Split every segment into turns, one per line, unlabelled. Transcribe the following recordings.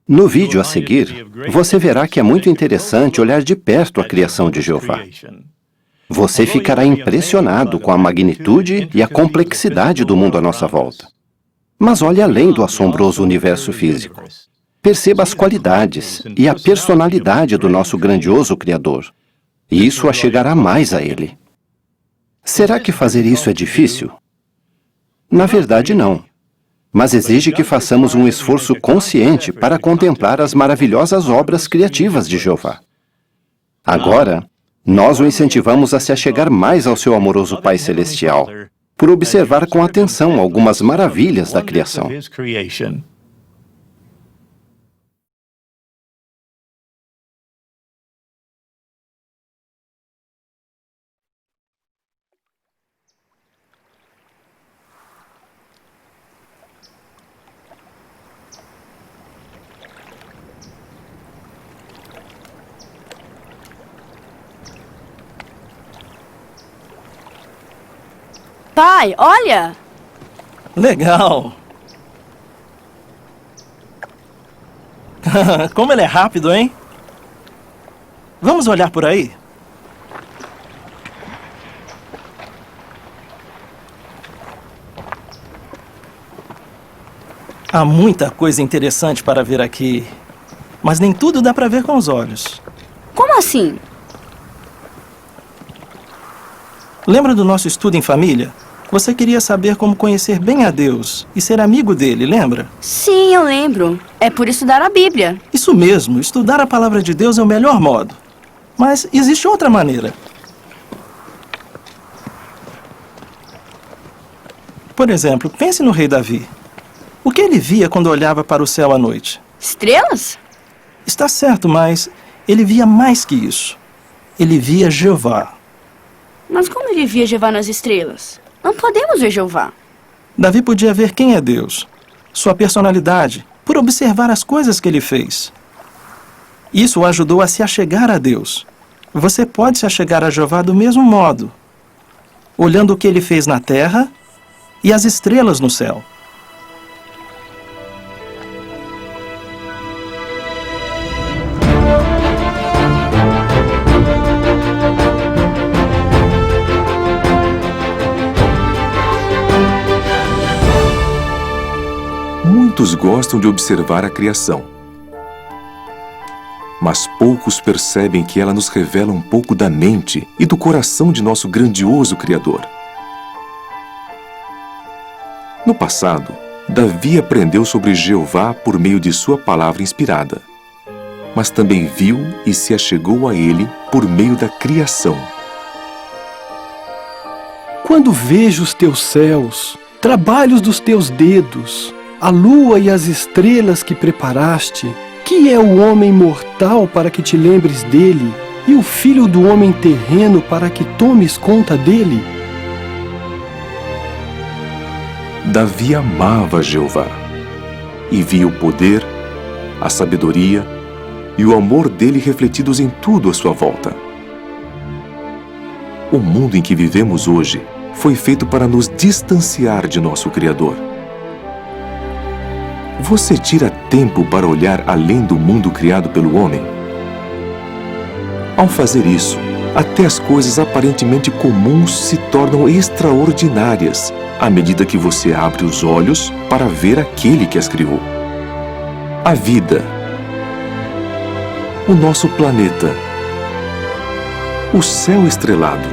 No vídeo a seguir, você verá que é muito interessante olhar de perto a criação de Jeová. Você ficará impressionado com a magnitude e a complexidade do mundo à nossa volta. Mas olhe além do assombroso universo físico. Perceba as qualidades e a personalidade do nosso grandioso Criador. E isso a chegará mais a Ele. Será que fazer isso é difícil? Na verdade, não. Mas exige que façamos um esforço consciente para contemplar as maravilhosas obras criativas de Jeová. Agora, nós o incentivamos a se achegar mais ao seu amoroso Pai Celestial, por observar com atenção algumas maravilhas da criação.
Pai, olha!
Legal! Como ele é rápido, hein? Vamos olhar por aí? Há muita coisa interessante para ver aqui, mas nem tudo dá para ver com os olhos.
Como assim?
Lembra do nosso estudo em família? Você queria saber como conhecer bem a Deus e ser amigo dele, lembra?
Sim, eu lembro. É por estudar a Bíblia.
Isso mesmo, estudar a palavra de Deus é o melhor modo. Mas existe outra maneira. Por exemplo, pense no rei Davi. O que ele via quando olhava para o céu à noite?
Estrelas?
Está certo, mas ele via mais que isso. Ele via Jeová.
Mas como ele via Jeová nas estrelas? Não podemos ver Jeová.
Davi podia ver quem é Deus, sua personalidade, por observar as coisas que ele fez. Isso o ajudou a se achegar a Deus. Você pode se achegar a Jeová do mesmo modo, olhando o que ele fez na terra e as estrelas no céu.
Muitos gostam de observar a criação, mas poucos percebem que ela nos revela um pouco da mente e do coração de nosso grandioso Criador. No passado, Davi aprendeu sobre Jeová por meio de sua palavra inspirada, mas também viu e se achegou a ele por meio da criação.
Quando vejo os teus céus, trabalhos dos teus dedos, a lua e as estrelas que preparaste, que é o homem mortal para que te lembres dele, e o filho do homem terreno para que tomes conta dele?
Davi amava Jeová e via o poder, a sabedoria e o amor dele refletidos em tudo à sua volta. O mundo em que vivemos hoje foi feito para nos distanciar de nosso Criador. Você tira tempo para olhar além do mundo criado pelo homem? Ao fazer isso, até as coisas aparentemente comuns se tornam extraordinárias à medida que você abre os olhos para ver aquele que as criou. A vida, o nosso planeta, o céu estrelado.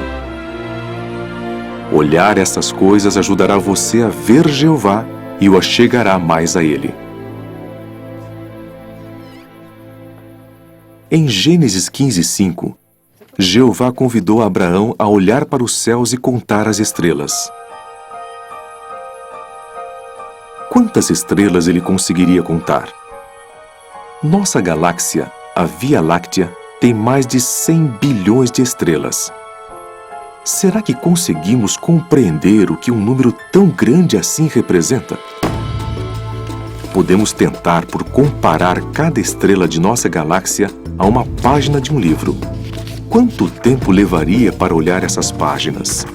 Olhar essas coisas ajudará você a ver Jeová e o achegará mais a ele. Em Gênesis 15:5, Jeová convidou Abraão a olhar para os céus e contar as estrelas. Quantas estrelas ele conseguiria contar? Nossa galáxia, a Via Láctea, tem mais de 100 bilhões de estrelas. Será que conseguimos compreender o que um número tão grande assim representa? Podemos tentar por comparar cada estrela de nossa galáxia a uma página de um livro. Quanto tempo levaria para olhar essas páginas?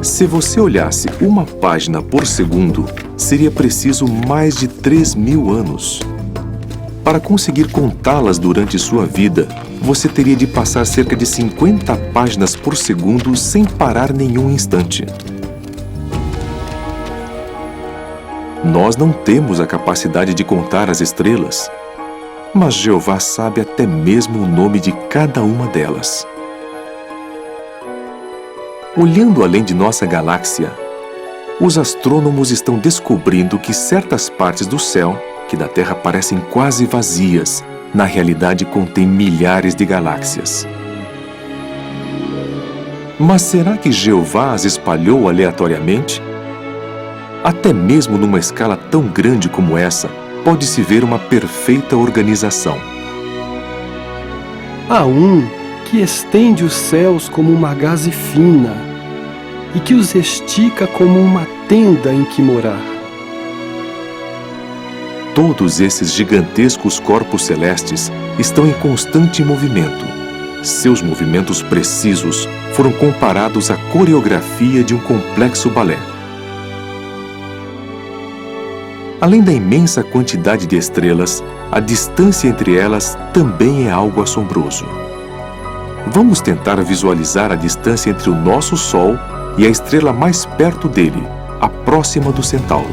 Se você olhasse uma página por segundo, seria preciso mais de 3.000 anos. Para conseguir contá-las durante sua vida, você teria de passar cerca de 50 páginas por segundo sem parar nenhum instante. Nós não temos a capacidade de contar as estrelas, mas Jeová sabe até mesmo o nome de cada uma delas. Olhando além de nossa galáxia, os astrônomos estão descobrindo que certas partes do céu, que da Terra parecem quase vazias, na realidade contêm milhares de galáxias. Mas será que Jeová as espalhou aleatoriamente? Até mesmo numa escala tão grande como essa, pode-se ver uma perfeita organização.
Há um que estende os céus como uma gaze fina e que os estica como uma tenda em que morar.
Todos esses gigantescos corpos celestes estão em constante movimento. Seus movimentos precisos foram comparados à coreografia de um complexo balé. Além da imensa quantidade de estrelas, a distância entre elas também é algo assombroso. Vamos tentar visualizar a distância entre o nosso Sol e a estrela mais perto dele, a Próxima do Centauro.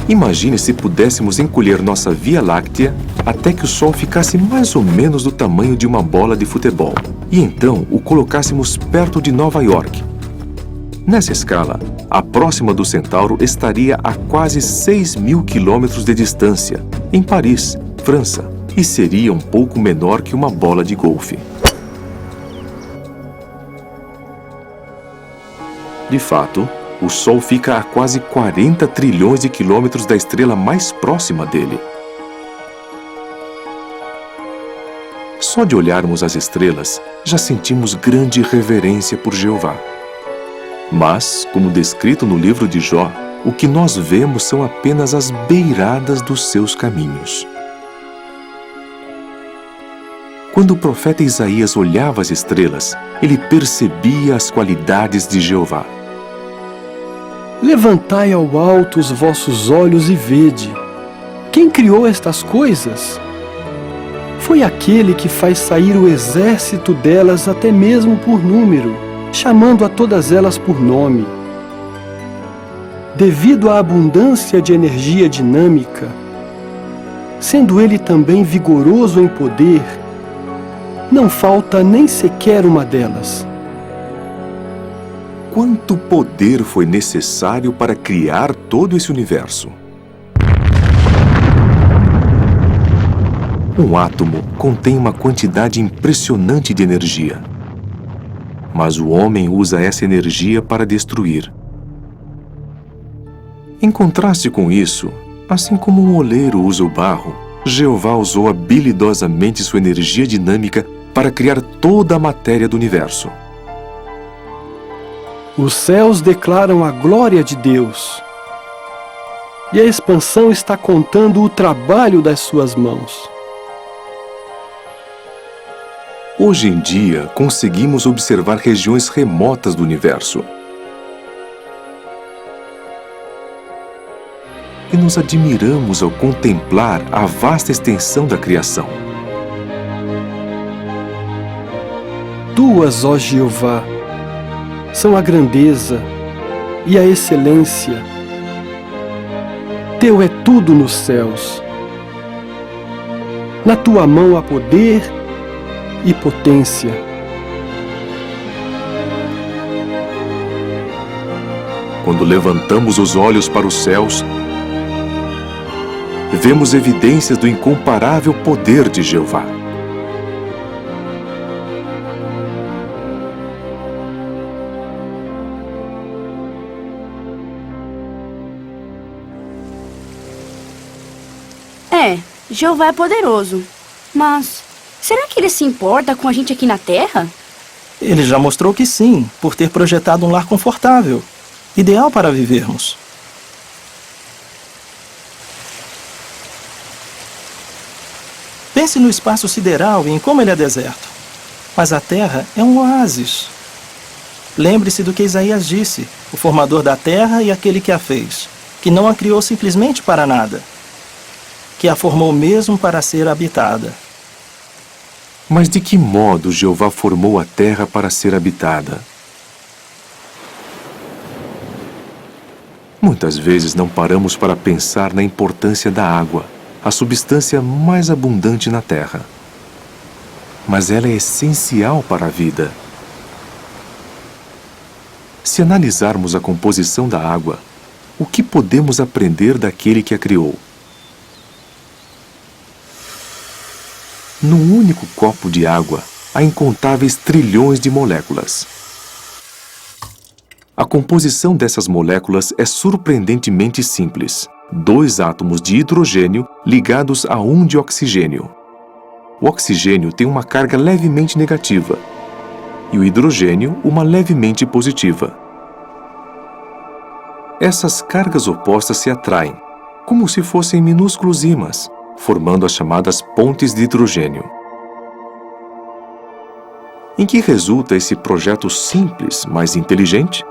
Imagine se pudéssemos encolher nossa Via Láctea até que o Sol ficasse mais ou menos do tamanho de uma bola de futebol, e então o colocássemos perto de Nova York. Nessa escala, a Próxima do Centauro estaria a quase 6.000 quilômetros de distância, em Paris, França, e seria um pouco menor que uma bola de golfe. De fato, o Sol fica a quase 40 trilhões de quilômetros da estrela mais próxima dele. Só de olharmos as estrelas, já sentimos grande reverência por Jeová. Mas, como descrito no livro de Jó, o que nós vemos são apenas as beiradas dos seus caminhos. Quando o profeta Isaías olhava as estrelas, ele percebia as qualidades de Jeová.
Levantai ao alto os vossos olhos e vede. Quem criou estas coisas? Foi aquele que faz sair o exército delas até mesmo por número, chamando a todas elas por nome. Devido à abundância de energia dinâmica, sendo ele também vigoroso em poder, não falta nem sequer uma delas.
Quanto poder foi necessário para criar todo esse universo? Um átomo contém uma quantidade impressionante de energia. Mas o homem usa essa energia para destruir. Em contraste com isso, assim como um oleiro usa o barro, Jeová usou habilidosamente sua energia dinâmica para criar toda a matéria do universo.
Os céus declaram a glória de Deus, e a expansão está contando o trabalho das suas mãos.
Hoje em dia, conseguimos observar regiões remotas do universo. E nos admiramos ao contemplar a vasta extensão da criação.
Tuas, ó Jeová, são a grandeza e a excelência. Teu é tudo nos céus. Na tua mão há poder e potência.
Quando levantamos os olhos para os céus, vemos evidências do incomparável poder de Jeová.
Jeová é poderoso. Mas será que ele se importa com a gente aqui na Terra?
Ele já mostrou que sim, por ter projetado um lar confortável, ideal para vivermos. Pense no espaço sideral e em como ele é deserto. Mas a Terra é um oásis. Lembre-se do que Isaías disse, o formador da terra e aquele que a fez, que não a criou simplesmente para nada, que a formou mesmo para ser habitada.
Mas de que modo Jeová formou a terra para ser habitada? Muitas vezes não paramos para pensar na importância da água, a substância mais abundante na terra. Mas ela é essencial para a vida. Se analisarmos a composição da água, o que podemos aprender daquele que a criou? Num único copo de água, há incontáveis trilhões de moléculas. A composição dessas moléculas é surpreendentemente simples. 2 átomos de hidrogênio ligados a 1 de oxigênio. O oxigênio tem uma carga levemente negativa e o hidrogênio uma levemente positiva. Essas cargas opostas se atraem, como se fossem minúsculos ímãs, formando as chamadas pontes de hidrogênio. Em que resulta esse projeto simples, mas inteligente?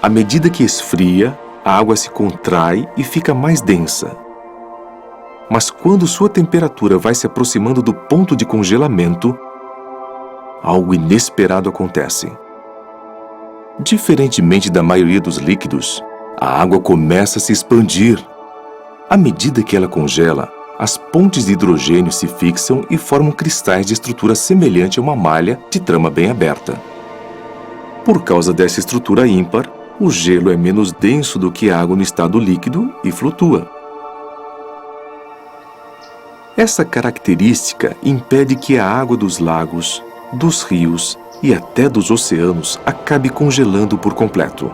À medida que esfria, a água se contrai e fica mais densa. Mas quando sua temperatura vai se aproximando do ponto de congelamento, algo inesperado acontece. Diferentemente da maioria dos líquidos, a água começa a se expandir. À medida que ela congela, as pontes de hidrogênio se fixam e formam cristais de estrutura semelhante a uma malha de trama bem aberta. Por causa dessa estrutura ímpar, o gelo é menos denso do que a água no estado líquido e flutua. Essa característica impede que a água dos lagos, dos rios e até dos oceanos acabe congelando por completo.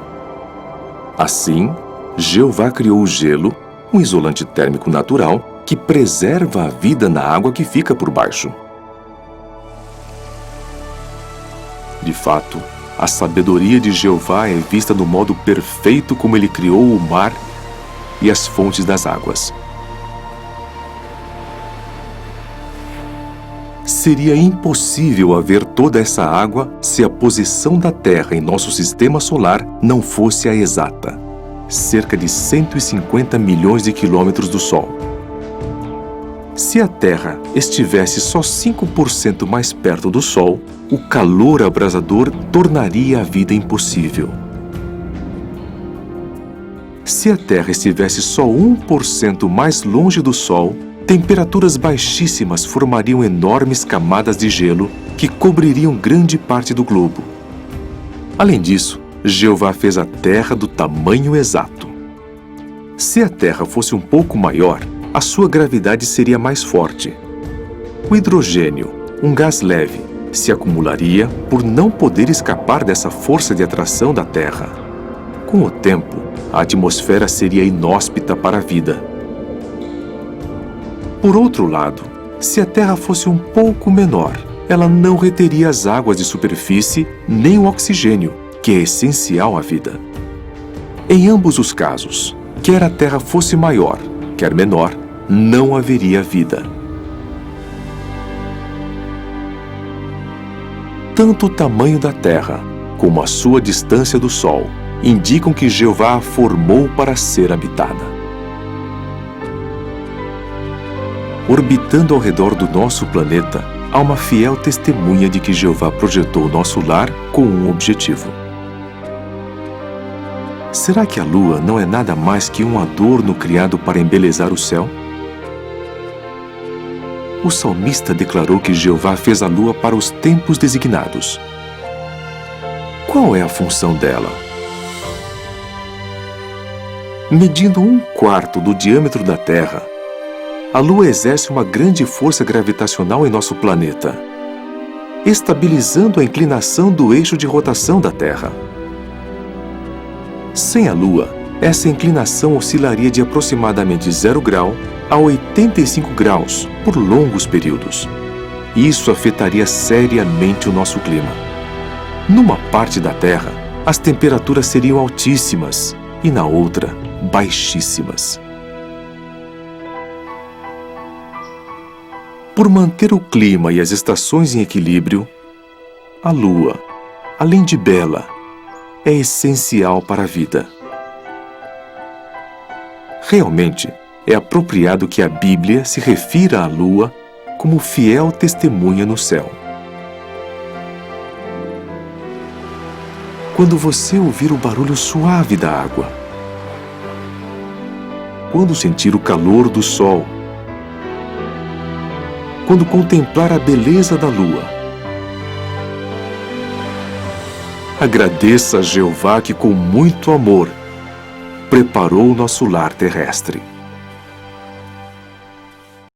Assim, Jeová criou o gelo, um isolante térmico natural que preserva a vida na água que fica por baixo. De fato, a sabedoria de Jeová é vista no modo perfeito como ele criou o mar e as fontes das águas. Seria impossível haver toda essa água se a posição da Terra em nosso sistema solar não fosse a exata, cerca de 150 milhões de quilômetros do Sol. Se a Terra estivesse só 5% mais perto do Sol, o calor abrasador tornaria a vida impossível. Se a Terra estivesse só 1% mais longe do Sol, temperaturas baixíssimas formariam enormes camadas de gelo que cobririam grande parte do globo. Além disso, Jeová fez a Terra do tamanho exato. Se a Terra fosse um pouco maior, a sua gravidade seria mais forte. O hidrogênio, um gás leve, se acumularia por não poder escapar dessa força de atração da Terra. Com o tempo, a atmosfera seria inóspita para a vida. Por outro lado, se a Terra fosse um pouco menor, ela não reteria as águas de superfície nem o oxigênio, que é essencial à vida. Em ambos os casos, quer a Terra fosse maior, quer menor, não haveria vida. Tanto o tamanho da Terra como a sua distância do Sol indicam que Jeová a formou para ser habitada. Orbitando ao redor do nosso planeta, há uma fiel testemunha de que Jeová projetou nosso lar com um objetivo. Será que a Lua não é nada mais que um adorno criado para embelezar o céu? O salmista declarou que Jeová fez a Lua para os tempos designados. Qual é a função dela? Medindo 1/4 do diâmetro da Terra, a Lua exerce uma grande força gravitacional em nosso planeta, estabilizando a inclinação do eixo de rotação da Terra. Sem a Lua, essa inclinação oscilaria de aproximadamente 0 grau a 85 graus por longos períodos. Isso afetaria seriamente o nosso clima. Numa parte da Terra, as temperaturas seriam altíssimas e na outra, baixíssimas. Por manter o clima e as estações em equilíbrio, A lua, além de bela, é essencial para a vida. Realmente, é apropriado que a Bíblia se refira à lua como fiel testemunha no céu. Quando você ouvir o barulho suave da água, quando sentir o calor do sol, quando contemplar a beleza da lua, agradeça a Jeová que com muito amor preparou o nosso lar terrestre.